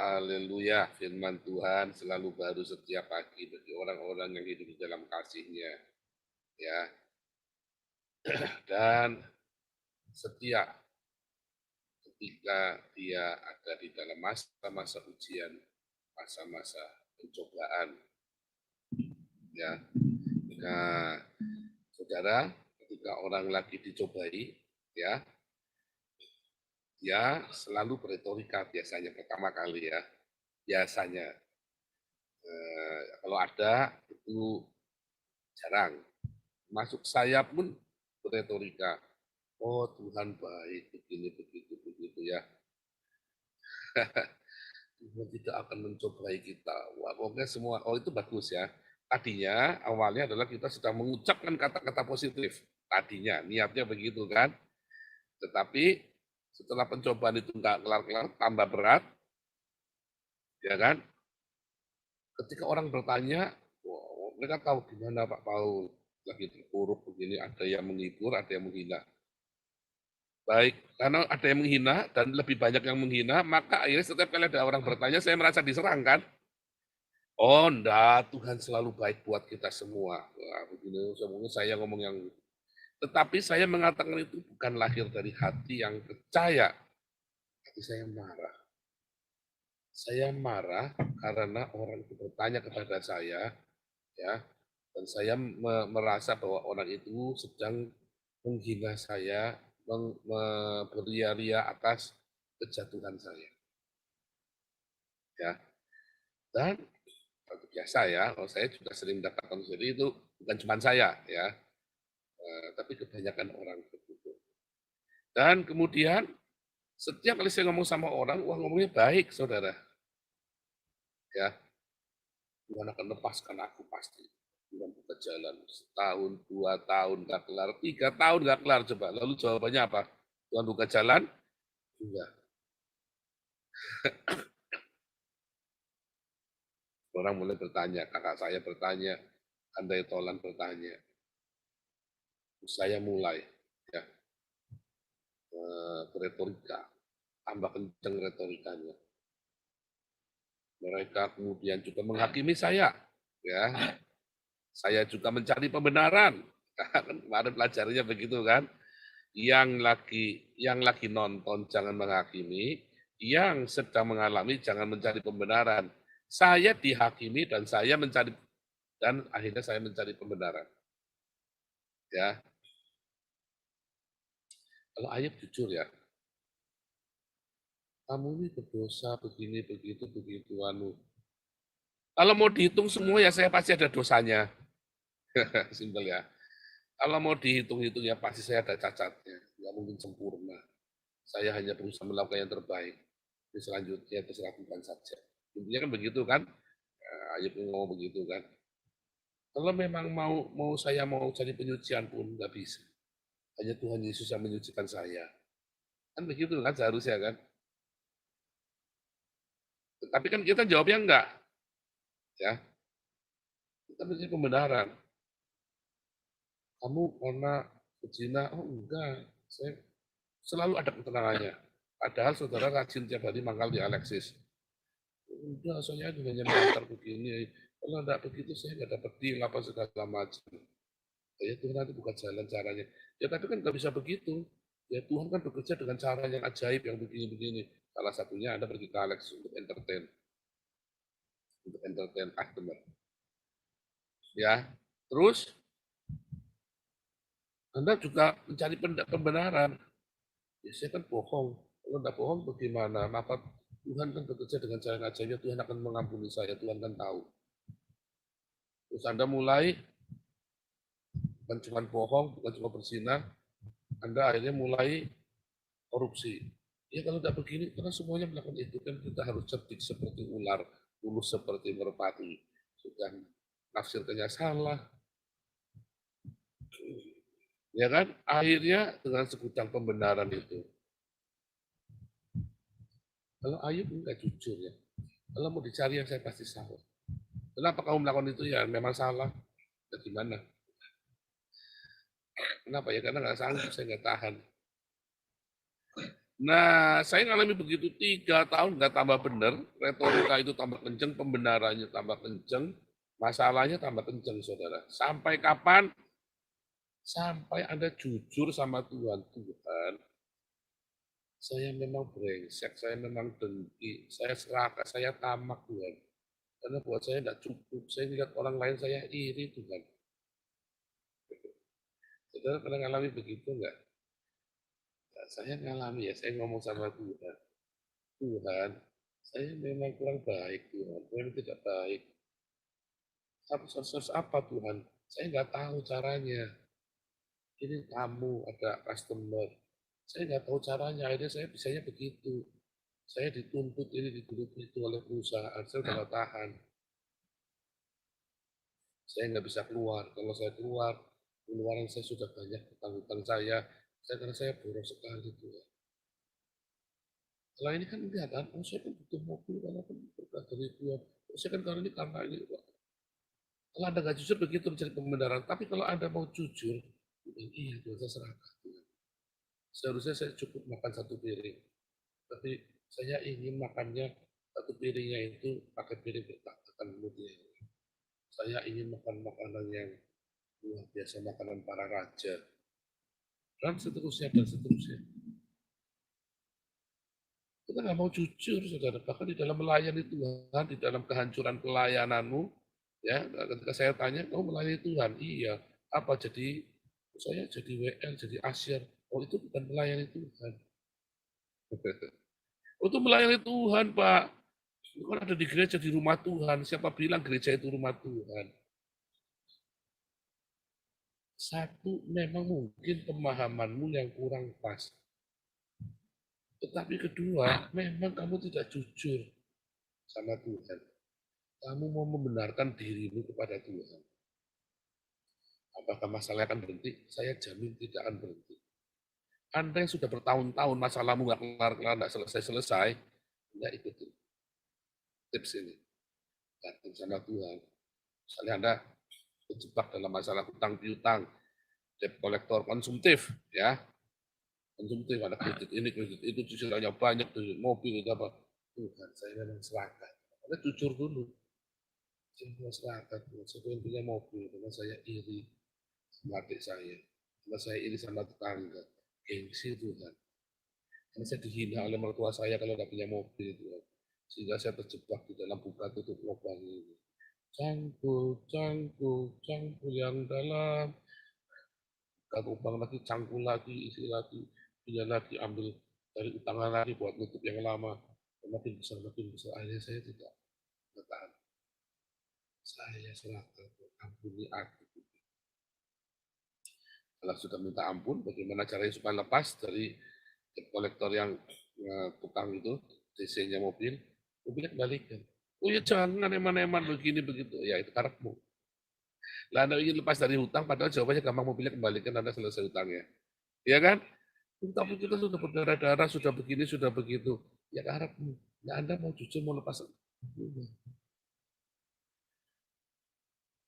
Haleluya, firman Tuhan selalu baru setiap pagi bagi orang-orang yang hidup di dalam kasih-Nya, ya. Dan setia ketika dia ada di dalam masa-masa ujian, masa-masa pencobaan, ya. Nah, saudara, ketika orang lagi dicobai, ya, dia selalu berretorika biasanya pertama kali ya, biasanya. Kalau ada itu jarang. Masuk saya pun berretorika. Oh Tuhan baik, begini, begitu, begitu ya. Tuhan tidak akan mencobai kita. Wah, pokoknya semua, oh itu bagus ya. Tadinya, awalnya adalah kita sedang mengucapkan kata-kata positif. Tadinya, niatnya begitu kan. Tetapi setelah pencobaan itu nggak kelar-kelar, tambah berat, ya kan. Ketika orang bertanya, wow, mereka tahu gimana Pak Paul lagi terpuruk begini, ada yang menghibur, ada yang menghina. Baik, karena ada yang menghina dan lebih banyak yang menghina, maka akhirnya setiap kali ada orang bertanya, saya merasa diserang kan. Oh enggak, Tuhan selalu baik buat kita semua. Wah, begini, semuanya saya ngomong yang tetapi saya mengatakan itu bukan lahir dari hati yang percaya, tapi saya marah. Saya marah karena orang itu bertanya kepada saya, ya, dan saya merasa bahwa orang itu sedang menghina saya, beria-ria atas kejatuhan saya, ya. Dan biasa ya, kalau saya juga sering mendapatkan jadi itu bukan cuma saya, ya, tapi kebanyakan orang begitu. Dan kemudian setiap kali saya ngomong sama orang, wah ngomongnya baik, saudara, ya. Tuhan akan lepaskan aku pasti. Tuhan buka jalan. Setahun, 2 tahun nggak kelar, 3 tahun nggak kelar coba. Lalu jawabannya apa? Tuhan buka jalan? Enggak. Orang mulai bertanya, kakak saya bertanya, Andai Tolan bertanya. Saya mulai ya retorika, tambah kenceng retorikanya. Mereka kemudian juga menghakimi saya, ya. Saya juga mencari pembenaran. Kan kemarin pelajarannya begitu kan. Yang lagi nonton jangan menghakimi, yang sedang mengalami jangan mencari pembenaran. Saya dihakimi dan saya mencari dan akhirnya saya mencari pembenaran. Ya, kalau Ayub jujur ya, kamu ini berdosa begini begitu begitu anu. Kalau mau dihitung semua ya saya pasti ada dosanya. Simpel ya. Kalau mau dihitung-hitung ya pasti saya ada cacatnya. Nggak mungkin sempurna. Saya hanya berusaha melakukan yang terbaik. Di selanjutnya terserah Tuhan saja. Intinya kan begitu kan? Ayub ngomong begitu kan. Kalau memang mau saya mau cari penyucian pun nggak bisa. Hanya Tuhan Yesus yang menyucikan saya. Kan begitu kan seharusnya kan. Tapi kan kita jawabnya enggak. Ya, kita mesti pembenaran. Kamu karena berzina, oh enggak. Saya selalu ada keterangannya. Padahal saudara rajin tiap hari mangkal di Alexis. Udah, soalnya hanya mengantar begini. Kalau enggak begitu saya enggak dapat deal apa segala macam. Ya Tuhan nanti bukan jalan caranya. Ya tapi kan nggak bisa begitu. Ya Tuhan kan bekerja dengan cara yang ajaib yang begini-begini. Salah satunya Anda pergi ke Alex untuk entertain customer. Ya, terus Anda juga mencari pembenaran. Ya saya kan bohong. Kalau enggak bohong bagaimana? Maka Tuhan kan bekerja dengan cara yang ajaib. Tuhan akan mengampuni saya. Tuhan kan tahu. Terus Anda mulai bukan cuma bohong, bukan cuma berzina, Anda akhirnya mulai korupsi. Ya kalau tidak begini, karena semuanya melakukan itu kan kita harus cerdik seperti ular, mulus seperti merpati. Sudah nafsirkannya salah, ya kan? Akhirnya dengan segudang pembenaran itu. Kalau Ayub enggak jujur ya. Kalau mau dicari yang saya pasti salah. Kenapa kamu melakukan itu ya? Memang salah. Ya gimana? Kenapa ya? Karena nggak sanggup, saya nggak tahan. Nah, saya ngalami begitu 3 tahun nggak tambah benar, retorika itu tambah kenceng, pembenarannya tambah kenceng, masalahnya tambah kenceng, saudara. Sampai kapan? Sampai Anda jujur sama Tuhan. Tuhan, saya memang brengsek, saya memang dengki, saya serakah, saya tamak Tuhan. Karena buat saya tidak cukup, saya lihat orang lain saya iri Tuhan. Saudara pernah ngalami begitu nggak? Nah, saya ngalami ya, saya ngomong sama Tuhan. Tuhan, saya memang kurang baik Tuhan, memang tidak baik. Harus apa Tuhan? Saya nggak tahu caranya. Ini tamu, ada customer. Saya nggak tahu caranya, akhirnya saya bisanya begitu. Saya dituntut ini, dituntut itu oleh perusahaan, saya udah nggak tahan. Saya nggak bisa keluar. Kalau saya keluar, pengeluaran saya sudah banyak, hutang-hutang saya karena saya boros sekali Tuhan. Kalau ini kan enggak kan, oh saya kan butuh mobil karena kan berkat dari Tuhan. Oh, saya kan karena ini. Kalau Anda nggak jujur begitu mencari pembenaran. Tapi kalau Anda mau jujur, iya Tuhan saya serahkan. Seharusnya saya cukup makan satu piring. Tapi saya ingin makannya satu piringnya itu pakai piring bertak-takan kemudian. Saya ingin makan makanan yang luar biasa, makanan para raja. Dan seterusnya, dan seterusnya. Kita nggak mau jujur, saudara. Bahkan di dalam melayani Tuhan, di dalam kehancuran pelayananmu, ya, ketika saya tanya, kamu melayani Tuhan? Iya. Apa jadi? Saya jadi WL, jadi asyir. Oh itu bukan melayani Tuhan. Itu melayani Tuhan, Pak. Itu kan ada di gereja, di rumah Tuhan. Siapa bilang gereja itu rumah Tuhan? Satu, memang mungkin pemahamanmu yang kurang pas. Tetapi kedua, memang kamu tidak jujur sama Tuhan. Kamu mau membenarkan dirimu kepada Tuhan. Apakah masalahnya akan berhenti? Saya jamin tidak akan berhenti. Anda yang sudah bertahun-tahun masalahmu nggak kelar-kelar, nggak selesai-selesai, nggak ikutin tips ini. Datang sama Tuhan. Misalnya Anda terjebak dalam masalah hutang piutang, debt collector konsumtif, ya, konsumtif, ada kredit ini, kredit itu, cicilannya banyak, kredit mobil, itu apa. Tuhan, saya memang serakah. Anda jujur dulu. Saya memang serakah, saya pengen punya mobil, karena saya iri sama adik saya. Karena saya iri sama tetangga. Gengsi Tuhan. Karena saya dihina oleh mertua saya kalau nggak punya mobil Tuhan. Sehingga saya terjebak di dalam buka tutup lubang ini. Cangkul, cangkul, cangkul yang dalam. Gak lubang lagi, cangkul lagi, isi lagi, punya lagi, ambil dari utangan lagi buat nutup yang lama. Makin besar, makin besar. Akhirnya saya tidak bertahan. Saya serahkan, ampuni aku. Kalau sudah minta ampun, bagaimana caranya supaya lepas dari kolektor yang tukang itu, DC-nya mobil, mobilnya kembalikan. Oh ya jangan eman-eman begini begitu. Ya itu karepmu. Lah Anda ingin lepas dari hutang, padahal jawabannya gampang, mobilnya kembalikan, Anda selesai hutangnya. Ya kan? Tapi kita sudah berdarah-darah, sudah begini, sudah begitu. Ya karepmu. Ya Anda mau jujur, mau lepas.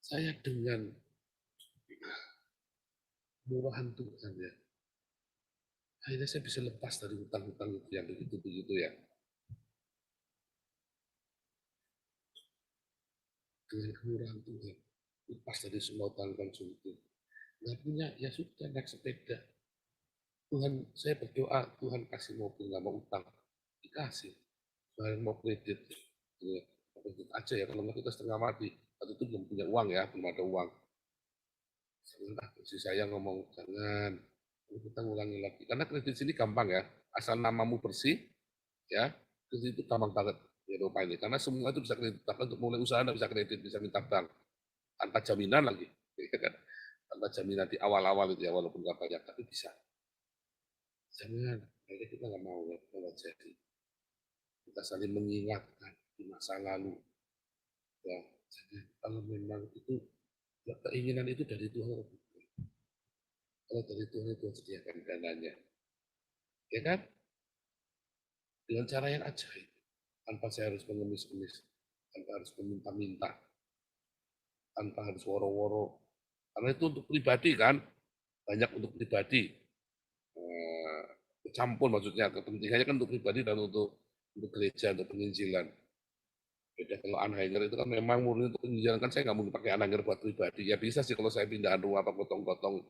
Saya dengan murahan Tuhan ya. Akhirnya saya bisa lepas dari hutang-hutang itu yang begitu-begitu ya. Dengan kemurahan Tuhan. Lepas dari semua hutang konsumtif. Nggak punya, ya sudah naik sepeda. Tuhan, saya berdoa, Tuhan kasih mobil, nggak mau utang. Dikasih. Tuhan mau kredit. Ya, kredit aja ya, kalau nggak kita setengah mati. Waktu itu belum punya uang ya, belum ada uang. Sebentar, si saya ngomong, jangan. Kita ngulangi lagi. Karena kredit sini gampang ya. Asal namamu bersih, ya, kredit itu gampang banget di Eropa ini. Karena semua itu bisa kredit. Bahkan untuk mulai usaha, Anda bisa kredit, bisa minta bank. Tanpa jaminan lagi. Ya kan? Tanpa jaminan di awal-awal itu ya, walaupun nggak banyak, tapi bisa. Jangan, akhirnya kita nggak mau ya, kalau jadi. Kita saling mengingatkan di masa lalu. Ya, jadi kalau memang itu, ya, keinginan itu dari Tuhan. Kalau dari Tuhan itu sediakan dananya. Ya kan? Dengan cara yang ajaib. Tanpa saya harus mengemis-kemis. Tanpa harus meminta-minta. Tanpa harus woro-woro. Karena itu untuk pribadi kan. Banyak untuk pribadi. campur maksudnya, kepentingannya kan untuk pribadi dan untuk gereja, untuk penginjilan. Beda kalau unhanger itu kan memang murni untuk penginjilan, kan saya nggak mungkin pakai unhanger buat pribadi. Ya bisa sih kalau saya pindahan rumah apa gotong-gotong,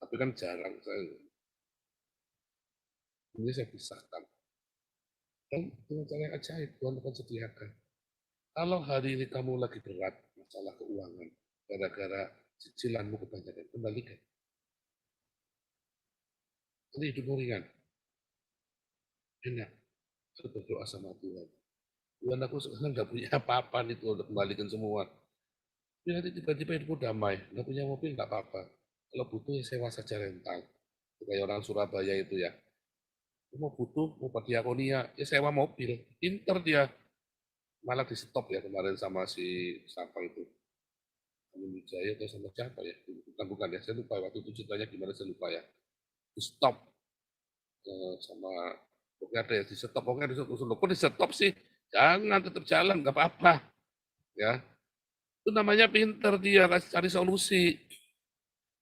tapi kan jarang. Ini saya pisahkan. Dan dengan cara yang ajaib, Tuhan akan sediakan. Kalau hari ini kamu lagi berat masalah keuangan, gara-gara cicilanmu kebanyakan, kembalikan. Ini hidupmu ringan, enak. Saya berdoa sama Tuhan. Tuhan, aku sekarang nggak punya apa-apa nih Tuhan, untuk kembalikan semua. Tapi nanti tiba-tiba hidupku damai, nggak punya mobil nggak apa-apa. Kalau butuh ya sewa saja rental. Kayak orang Surabaya itu ya. Mau butuh, mau pada diakonia, ya sewa mobil. Pinter dia. Malah di stop ya kemarin sama si siapa itu. Amin Wijaya atau sama siapa ya? Bukan ya, saya lupa waktu itu ceritanya gimana saya lupa ya. Di stop sama pokoknya ada ya di stop, pokoknya di stop. Kok di stop sih? Jangan, tetap jalan, nggak apa-apa. Ya, itu namanya pinter dia cari solusi.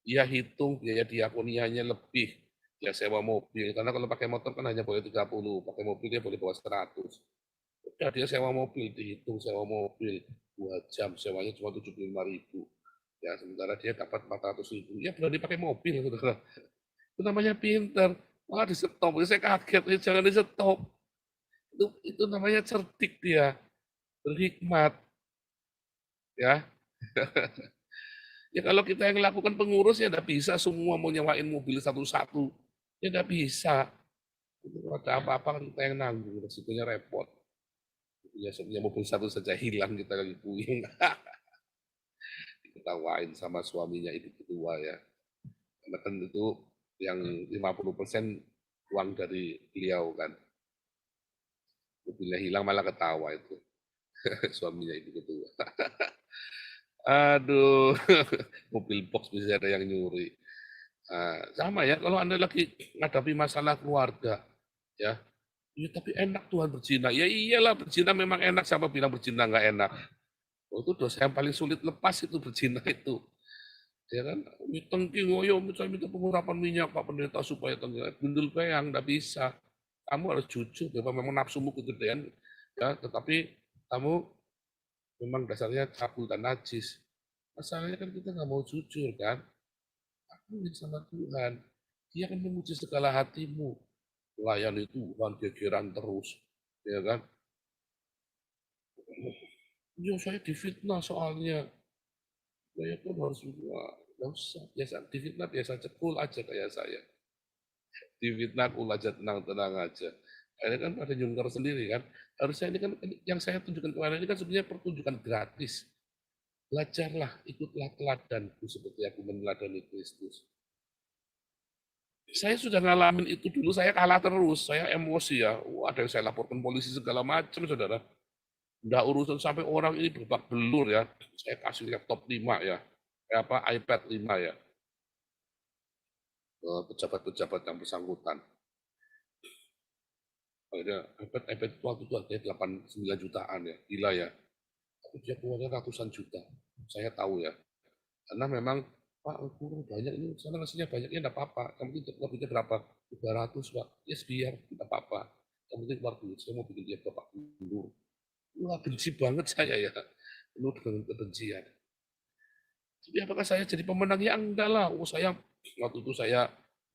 Dia hitung biaya diakonianya lebih. Dia sewa mobil, karena kalau pakai motor kan hanya boleh 30, pakai mobil dia boleh bawa 100. Udah dia sewa mobil, dihitung sewa mobil 2 jam, sewanya cuma 75.000. Ya sementara dia dapat 400.000. Ya berani pakai mobil, saudara. Itu namanya pinter. Wah di stop, saya kaget, jangan di stop. Itu namanya cerdik dia, berhikmat. Ya, ya kalau kita yang lakukan pengurus ya tidak bisa semua mau nyewain mobil satu-satu. Ya tidak bisa. Itu ada apa-apa kan kita yang nanggung, resikonya repot. Ya sebenarnya mobil satu saja hilang kita lagi puyeng. Diketawain sama suaminya ibu ketua ya. Karena kan itu yang 50% uang dari beliau kan. Mobilnya hilang malah ketawa itu. Suaminya ibu ketua. Aduh, mobil box bisa ada yang nyuri. Sama ya, kalau Anda lagi menghadapi masalah keluarga, ya, ya tapi enak Tuhan berzina. Ya iyalah berzina memang enak, siapa bilang berzina nggak enak. Oh, itu dosa yang paling sulit lepas itu berzina itu. Ya kan, tengking, oh yo, saya minta pengurapan minyak Pak Pendeta supaya tengking, gundul peyang, nggak bisa. Kamu harus jujur, memang nafsumu kegedean, ya, tetapi kamu memang dasarnya cabul dan najis. Masalahnya kan kita nggak mau jujur kan, akuin sama Tuhan. Dia akan menguji segala hatimu. Layani Tuhan, gegeran terus, ya kan? Ya saya difitnah soalnya. Saya pun harus nggak usah, biasa difitnah biasa cekul aja kayak saya. Difitnah kul aja tenang-tenang aja. Akhirnya kan pada nyungkar sendiri kan. Harusnya ini kan yang saya tunjukkan kemarin ini kan sebenarnya pertunjukan gratis. Belajarlah, ikutlah teladanku seperti aku meneladani Kristus. Saya sudah ngalamin itu dulu, saya kalah terus, saya emosi ya. Wah, ada yang saya laporkan polisi segala macam, saudara. Nggak urusan sampai orang ini berbak belur ya. Saya kasih laptop 5 ya. Apa iPad 5 ya. Ke pejabat-pejabat yang bersangkutan. Akhirnya iPad itu waktu itu harganya 8-9 jutaan ya. Gila ya. Tapi dia keluarnya ratusan juta. Saya tahu ya. Karena memang Pak, kurang banyak ini, sana ngasihnya banyaknya enggak apa-apa. Yang penting lebihnya berapa? 300 Pak. Yes, biar enggak apa-apa. Yang penting keluar duit, saya mau bikin dia bapak dulu. Wah, benci banget saya ya. Penuh dengan kebencian. Tapi apakah saya jadi pemenang? Ya enggak lah. Oh, saya waktu itu saya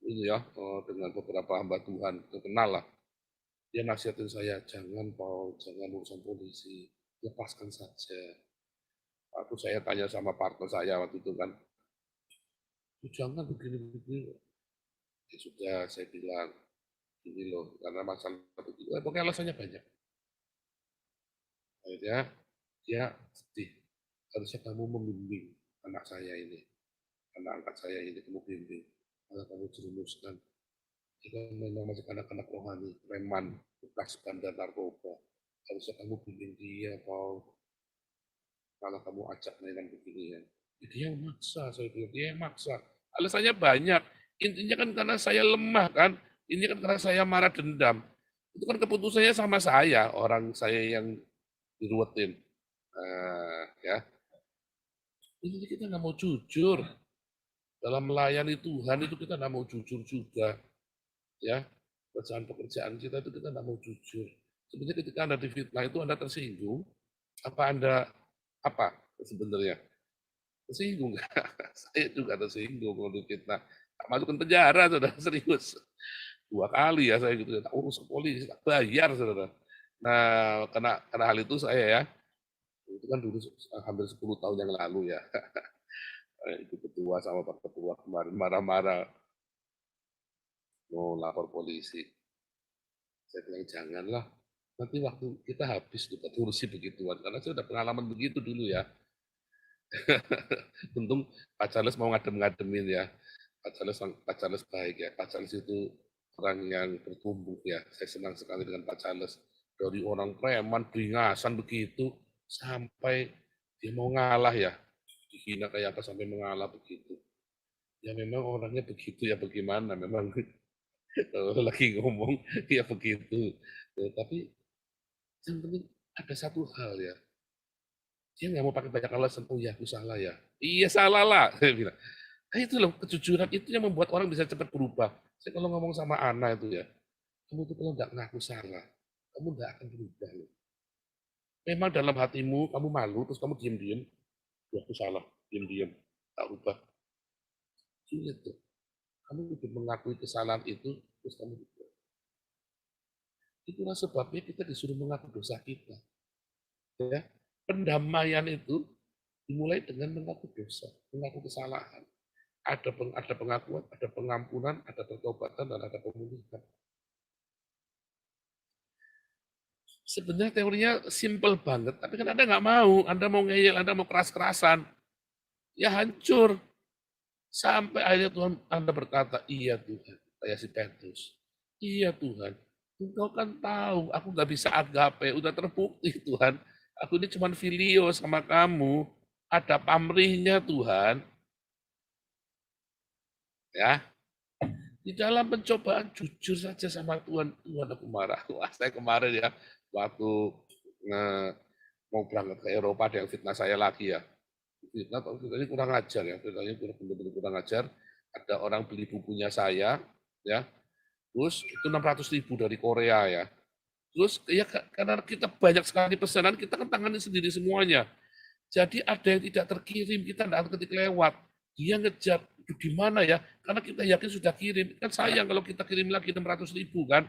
ini ya dengan beberapa hamba Tuhan terkenal lah. Dia nasihatin saya, jangan Paul, jangan urusan polisi, lepaskan saja. Aku saya tanya sama partner saya waktu itu kan, jangan begini-begini. Ya sudah, saya bilang, ini loh, karena masalah begitu. Pokoknya alasannya banyak. Akhirnya dia sedih. Harusnya kamu membimbing anak saya ini, anak angkat saya ini kamu bimbing. Karena kamu jerumuskan. Kita memang masih anak-anak rohani, preman, bekas bandar narkoba. Harusnya kamu bimbing dia, Paul. Kalau kamu ajak mainan begini ya. Dia yang maksa, saya bilang, dia yang maksa. Alasannya banyak. Intinya kan karena saya lemah kan. Ini kan karena saya marah dendam. Itu kan keputusannya sama saya, orang saya yang diruwetin. Ya, ini kita nggak mau jujur. Dalam melayani Tuhan itu kita nggak mau jujur juga. Ya, bacaan pekerjaan kita itu kita nggak mau jujur. Sebenarnya ketika Anda difitnah itu Anda tersinggung, apa Anda apa sebenarnya? Tersinggung nggak? Saya juga tersinggung kalau difitnah. Tak masukkan penjara, saudara, serius. 2 kali ya saya gitu, tak urus ke polisi, tak bayar, saudara. Nah, karena hal itu saya ya, itu kan dulu hampir 10 tahun yang lalu ya, itu ketua sama pak ketua kemarin marah-marah mau lapor polisi. Saya bilang janganlah, nanti waktu kita habis kita urusi begituan, karena saya udah pengalaman begitu dulu ya. Untung Pak Charles mau ngadem-ngademin ya. Pak Charles baik ya. Pak Charles itu orang yang bertumbuh ya. Saya senang sekali dengan Pak Charles. Dari orang preman, beringasan begitu, sampai dia mau ngalah ya. Dihina kayak apa sampai mengalah begitu. Ya memang orangnya begitu ya bagaimana. Memang kalau lagi ngomong ya begitu. Ya, tapi yang penting ada satu hal ya. Dia nggak mau pakai banyak alasan. Oh ya aku salah ya. Iya salah lah. Saya bilang. Nah itu loh, kejujuran itu yang membuat orang bisa cepat berubah. Saya kalau ngomong sama Ana itu ya, kamu tuh kalau nggak ngaku salah, kamu nggak akan berubah loh. Memang dalam hatimu kamu malu, terus kamu diem-diem, ya aku salah, diem-diem, tak ubah. Sulit tuh. Kamu udah mengakui kesalahan itu, terus kamu ubah. Itulah sebabnya kita disuruh mengaku dosa kita. Ya, pendamaian itu dimulai dengan mengaku dosa, mengaku kesalahan. Ada pengakuan, ada pengampunan, ada pertobatan, dan ada pemulihan. Sebenarnya teorinya simple banget, tapi kan Anda nggak mau, Anda mau ngeyel, Anda mau keras-kerasan, ya hancur. Sampai akhirnya Tuhan Anda berkata, iya Tuhan, kayak si Petrus, iya Tuhan, Engkau kan tahu, aku nggak bisa agape, udah terbukti Tuhan, aku ini cuma filio sama kamu, ada pamrihnya Tuhan, ya. Di dalam pencobaan jujur saja sama Tuhan, Tuhan aku marah. Wah, saya kemarin ya, waktu mau berangkat ke Eropa, ada yang fitnah saya lagi ya. Fitnah, ini kurang ajar ya, fitnahnya benar-benar kurang ajar. Ada orang beli bukunya saya, ya, terus itu 600.000 dari Korea ya. Terus ya karena kita banyak sekali pesanan, kita kan tangani sendiri semuanya. Jadi ada yang tidak terkirim, kita tidak ketik lewat. Dia ngejar, di mana ya? Karena kita yakin sudah kirim. Kan sayang kalau kita kirim lagi 600.000 kan.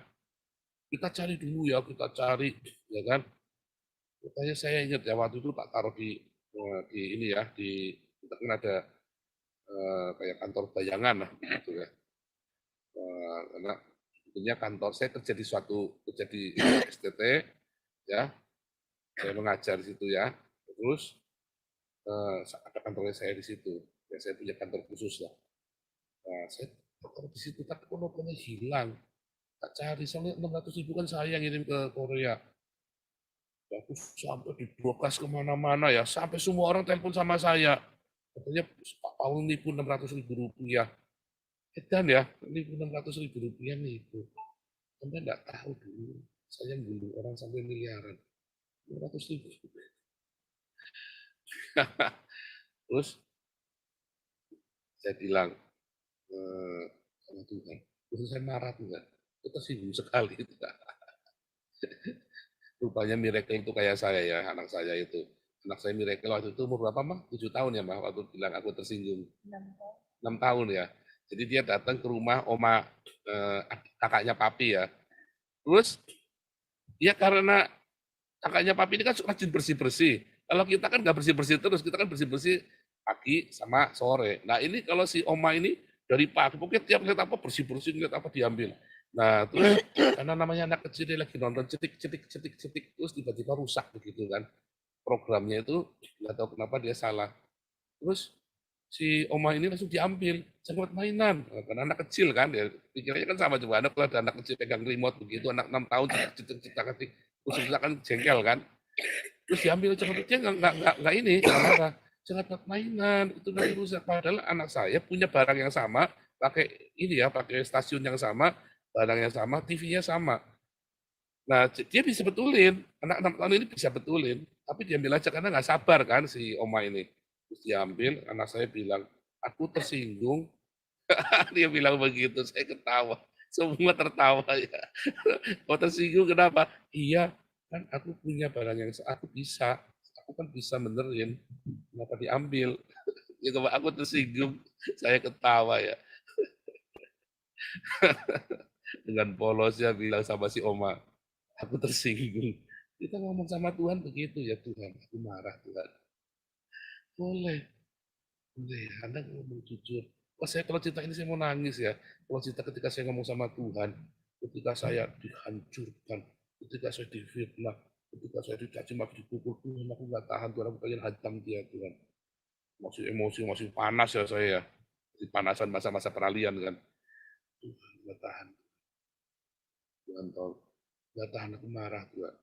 Kita cari dulu ya, kita cari, ya kan. Makanya saya ingat ya waktu itu tak taruh di ini ya, kita kan ada kayak kantor bayangan lah gitu ya. Karena sebetulnya kantor saya kerja di STT ya, saya mengajar di situ ya. Terus ada kantornya saya di situ. Ya, saya punya kantor khusus lah. Nah, saya taruh di situ tapi kok novelnya hilang. Tak cari, soalnya 600.000 kan saya ngirim ke Korea. Ya, aku sampai di broadcast kemana-mana ya, sampai semua orang telepon sama saya. Katanya Pak Paul nipu 600.000 rupiah. Edan ya, nipu 600.000 rupiah nipu. Anda nggak tahu dulu, saya gulung orang sampai miliaran. 600.000. Terus saya bilang sama Tuhan, terus saya marah Tuhan. Itu tersinggung sekali. Rupanya miracle itu kayak saya ya, anak saya itu. Anak saya miracle waktu itu umur berapa mah? 7 tahun ya mah, waktu bilang aku tersinggung. 6 tahun ya. Jadi dia datang ke rumah oma kakaknya papi ya. Terus ya karena kakaknya papi ini kan rajin bersih-bersih. Kalau kita kan nggak bersih-bersih terus, kita kan bersih-bersih pagi sama sore. Nah ini kalau si oma ini dari pagi, pokoknya tiap lihat apa bersih-bersih, lihat apa diambil. Nah terus karena namanya anak kecil dia lagi nonton cetik, terus tiba-tiba rusak begitu kan. Programnya itu nggak tahu kenapa dia salah. Terus si oma ini langsung diambil, sangat mainan. Karena anak kecil kan, ya pikirannya kan sama juga. Anak kalau ada anak kecil pegang remote begitu, anak 6 tahun cetak-cetak, khususnya kan jengkel kan. Terus diambil jangan dia nggak ini nggak marah, jangan buat mainan itu nanti rusak. Padahal anak saya punya barang yang sama, pakai ini ya, pakai stasiun yang sama, barang yang sama, TV-nya sama. Nah dia bisa betulin, anak 6 tahun ini bisa betulin, tapi diambil aja karena nggak sabar kan si oma ini. Terus diambil, anak saya bilang, aku tersinggung. Dia bilang begitu, saya ketawa. Semua tertawa ya. Oh tersinggung kenapa? Iya, kan aku punya barang yang aku bisa. Aku kan bisa benerin. Kenapa diambil? Ya kalau aku tersinggung, saya ketawa ya. Dengan polosnya bilang sama si Oma, aku tersinggung. Kita ngomong sama Tuhan begitu ya Tuhan. Aku marah Tuhan. Boleh, boleh ya. Anda ngomong jujur. Wah saya kalau cerita ini saya mau nangis ya. Kalau cerita ketika saya ngomong sama Tuhan, ketika saya dihancurkan, ketika saya difitnah, ketika saya dicaci maki dipukul Tuhan, aku nggak tahan Tuhan, aku pengen hantam dia Tuhan. Masih emosi, masih panas ya saya ya. Di panasan masa-masa peralihan kan. Tuhan nggak tahan, Tuhan tahu. Nggak tahan aku marah Tuhan.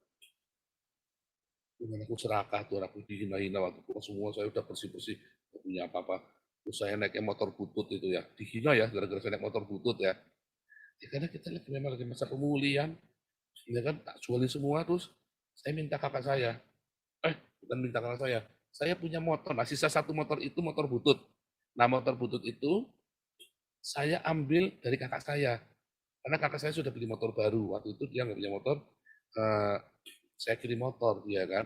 Dengan aku serakah Tuhan, aku dihina-hina waktu itu semua saya udah bersih-bersih, nggak punya apa-apa. Terus saya naiknya motor butut itu ya, dihina ya gara-gara saya naik motor butut ya. Ya karena kita lagi memang lagi masa pemulihan, ya kan tak jualin semua terus saya minta kakak saya, bukan minta kakak saya punya motor, nah sisa satu motor itu motor butut. Nah motor butut itu saya ambil dari kakak saya, karena kakak saya sudah beli motor baru, waktu itu dia nggak punya motor, eh, saya kirim motor dia kan,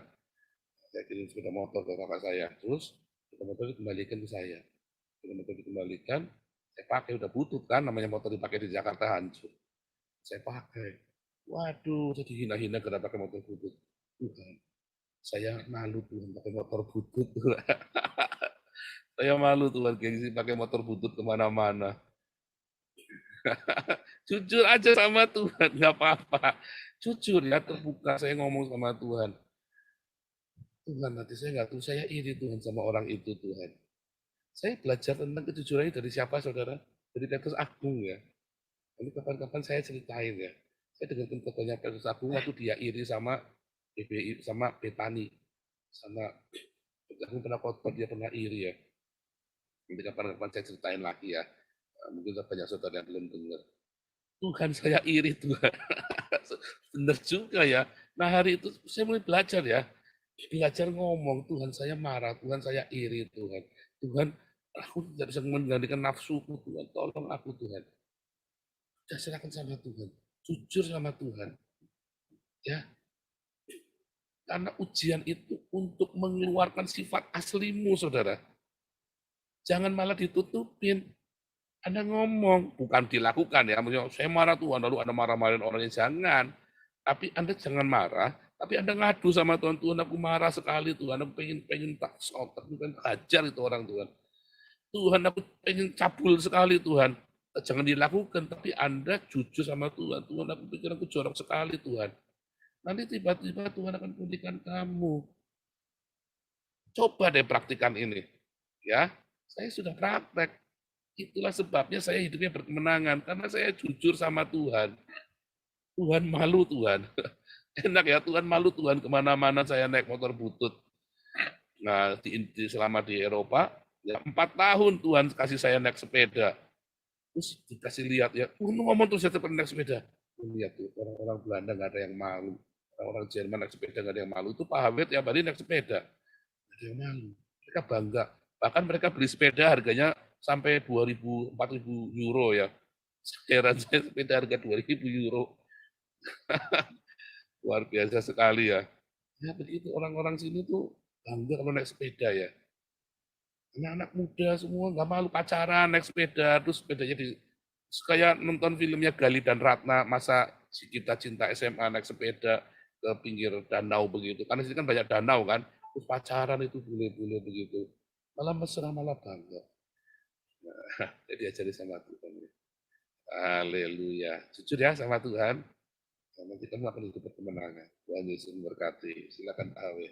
saya kirim sepeda motor ke kakak saya, terus sepeda motor dikembalikan ke saya, sepeda motor dikembalikan, saya pakai udah butut kan, namanya motor dipakai di Jakarta hancur, saya pakai, waduh, saya dihina-hina karena pakai motor butut, Tuhan, saya malu Tuhan pakai motor butut, saya malu Tuhan gengsi pakai motor butut kemana-mana, jujur aja sama Tuhan, nggak apa-apa, jujur ya terbuka saya ngomong sama Tuhan, Tuhan nanti saya nggak tahu, saya iri Tuhan sama orang itu Tuhan. Saya belajar tentang kejujuran ini dari siapa, saudara? Dari Petrus Agung ya. Ini kapan-kapan saya ceritain ya. Saya dengar contohnya Petrus Agung waktu dia iri sama BBI, sama Betani. Sama Petrus Agung pernah khotbah, dia pernah iri ya. Nanti kapan-kapan saya ceritain lagi ya. Mungkin banyak saudara yang belum dengar. Tuhan saya iri Tuhan. Benar juga ya. Nah hari itu saya mulai belajar ya. Belajar ngomong, Tuhan saya marah, Tuhan saya iri Tuhan. Tuhan, aku tidak bisa menggantikan nafsuku Tuhan. Tolong aku Tuhan. Sudah serahkan sama Tuhan. Jujur sama Tuhan. Ya, karena ujian itu untuk mengeluarkan sifat aslimu, saudara. Jangan malah ditutupin. Anda ngomong, bukan dilakukan ya. Maksudnya, saya marah Tuhan, lalu Anda marah-marahin orangnya. Jangan. Tapi Anda jangan marah, tapi Anda ngadu sama Tuhan. Tuhan, aku marah sekali Tuhan. Aku pengen tak sok, aku pengen hajar itu orang Tuhan. Tuhan, aku pengen cabul sekali Tuhan. Jangan dilakukan, tapi Anda jujur sama Tuhan. Tuhan, aku pikir aku jorok sekali Tuhan. Nanti tiba-tiba Tuhan akan pulihkan kamu. Coba deh praktikan ini. Ya, saya sudah praktek. Itulah sebabnya saya hidupnya berkemenangan. Karena saya jujur sama Tuhan. Tuhan malu Tuhan. Enak ya, Tuhan malu Tuhan. Kemana-mana saya naik motor butut. Nah, selama di Eropa, ya 4 tahun Tuhan kasih saya naik sepeda. Terus dikasih lihat ya, ngomong terus saya pernah naik sepeda. Lihat tuh, orang-orang Belanda nggak ada yang malu. Orang-orang Jerman naik sepeda nggak ada yang malu. Itu Pak Hamid tiap hari naik sepeda. Nggak ada yang malu. Mereka bangga. Bahkan mereka beli sepeda harganya sampai 2.000, 4.000 euro ya. Heran saya sepeda harga 2.000 euro. Luar biasa sekali ya. Ya begitu orang-orang sini tuh bangga kalau naik sepeda ya. Anak-anak muda semua nggak malu pacaran naik sepeda, terus sepedanya di kayak nonton filmnya Gali dan Ratna, masa si kita cinta SMA naik sepeda ke pinggir danau begitu. Karena sini kan banyak danau kan, terus pacaran itu bule-bule begitu. Malah mesra, malah bangga. Nah, jadi diajari sama Tuhan. Haleluya. Jujur ya sama Tuhan. Nanti kamu akan hidup kemenangan. Tuhan Yesus memberkati. Silakan Awe.